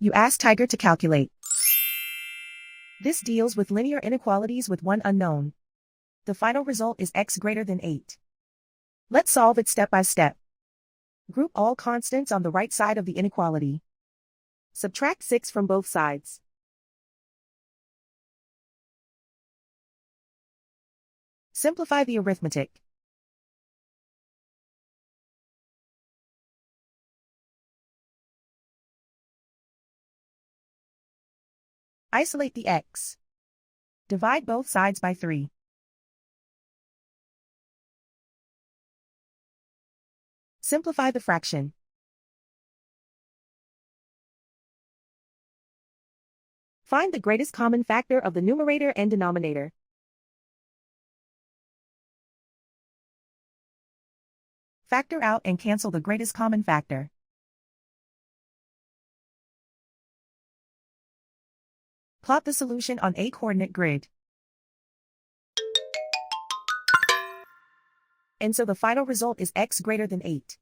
You ask Tiger to calculate. This deals with linear inequalities with one unknown. The final result is x greater than 8. Let's solve it step by step. Group all constants on the right side of the inequality. Subtract 6 from both sides. Simplify the arithmetic. Isolate the x. Divide both sides by 3. Simplify the fraction. Find the greatest common factor of the numerator and denominator. Factor out and cancel the greatest common factor. Plot the solution on a coordinate grid. And so the final result is x greater than 8.